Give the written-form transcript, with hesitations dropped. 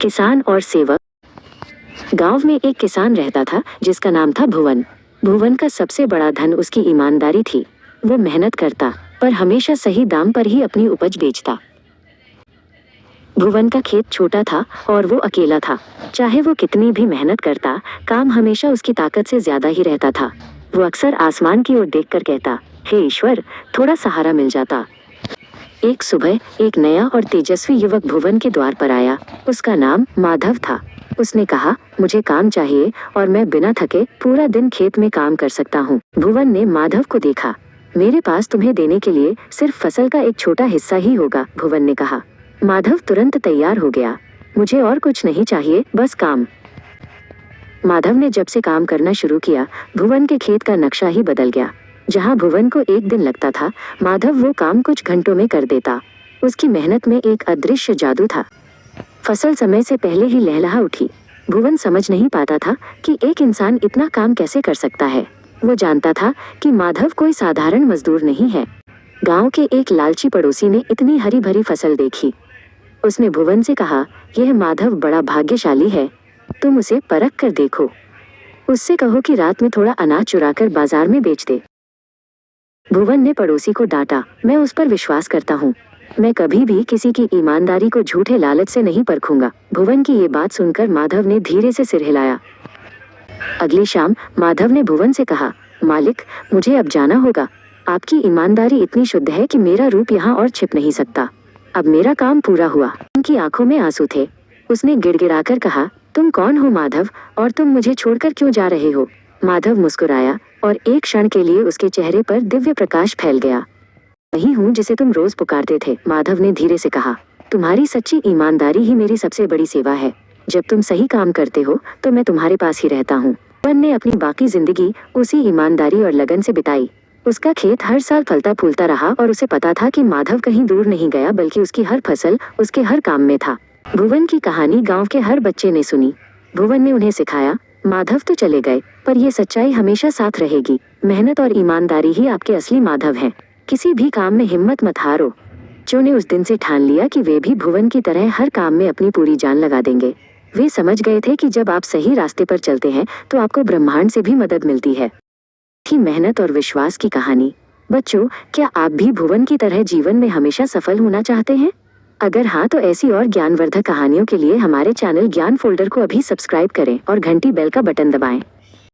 किसान और सेवक। गांव में एक किसान रहता था जिसका नाम था भुवन। भुवन का सबसे बड़ा धन उसकी ईमानदारी थी। वो मेहनत करता पर हमेशा सही दाम पर ही अपनी उपज बेचता। भुवन का खेत छोटा था और वो अकेला था। चाहे वो कितनी भी मेहनत करता, काम हमेशा उसकी ताकत से ज्यादा ही रहता था। वो अक्सर आसमान की ओर देखकर कहता, हे ईश्वर, थोड़ा सहारा मिल जाता। एक सुबह एक नया और तेजस्वी युवक भुवन के द्वार पर आया। उसका नाम माधव था। उसने कहा, मुझे काम चाहिए और मैं बिना थके पूरा दिन खेत में काम कर सकता हूँ। भुवन ने माधव को देखा। मेरे पास तुम्हें देने के लिए सिर्फ फसल का एक छोटा हिस्सा ही होगा, भुवन ने कहा। माधव तुरंत तैयार हो गया। मुझे और कुछ नहीं चाहिए, बस काम। माधव ने जब से काम करना शुरू किया, भुवन के खेत का नक्शा ही बदल गया। जहाँ भुवन को एक दिन लगता था, माधव वो काम कुछ घंटों में कर देता। उसकी मेहनत में एक अदृश्य जादू था। फसल समय से पहले ही लहलहा उठी। भुवन समझ नहीं पाता था कि एक इंसान इतना काम कैसे कर सकता है। वो जानता था कि माधव कोई साधारण मजदूर नहीं है। गांव के एक लालची पड़ोसी ने इतनी हरी भरी फसल देखी। उसने भुवन से कहा, यह माधव बड़ा भाग्यशाली है, तुम उसे परख कर देखो। उससे कहो कि रात में थोड़ा अनाज चुराकर बाजार में बेच दे। भुवन ने पड़ोसी को डांटा, मैं उस पर विश्वास करता हूँ। मैं कभी भी किसी की ईमानदारी को झूठे लालच से नहीं परखूंगा। भुवन की ये बात सुनकर माधव ने धीरे से सिर हिलाया। अगली शाम माधव ने भुवन से कहा, मालिक, मुझे अब जाना होगा। आपकी ईमानदारी इतनी शुद्ध है कि मेरा रूप यहाँ और छिप नहीं सकता। अब मेरा काम पूरा हुआ। उनकी आंखों में आंसू थे। उसने गिड़गिड़ाकर कहा, तुम कौन हो माधव, और तुम मुझे छोड़कर क्यों जा रहे हो? माधव मुस्कुराया और एक क्षण के लिए उसके चेहरे पर दिव्य प्रकाश फैल गया। वही हूँ जिसे तुम रोज पुकारते थे, माधव ने धीरे से कहा। तुम्हारी सच्ची ईमानदारी ही मेरी सबसे बड़ी सेवा है। जब तुम सही काम करते हो तो मैं तुम्हारे पास ही रहता हूँ। भुवन ने अपनी बाकी जिंदगी उसी ईमानदारी और लगन से बिताई। उसका खेत हर साल फलता फूलता रहा और उसे पता था कि माधव कहीं दूर नहीं गया, बल्कि उसकी हर फसल उसके हर काम में था। भुवन की कहानी गांव के हर बच्चे ने सुनी। भुवन ने उन्हें सिखाया, माधव तो चले गए पर ये सच्चाई हमेशा साथ रहेगी। मेहनत और ईमानदारी ही आपके असली माधव हैं। किसी भी काम में हिम्मत मत हारो। बच्चों ने उस दिन से ठान लिया कि वे भी भुवन की तरह हर काम में अपनी पूरी जान लगा देंगे। वे समझ गए थे कि जब आप सही रास्ते पर चलते हैं तो आपको ब्रह्मांड से भी मदद मिलती है। थी मेहनत और विश्वास की कहानी। बच्चों, क्या आप भी भुवन की तरह जीवन में हमेशा सफल होना चाहते हैं? अगर हाँ, तो ऐसी और ज्ञानवर्धक कहानियों के लिए हमारे चैनल ज्ञान फोल्डर को अभी सब्सक्राइब करें और घंटी बेल का बटन दबाएं।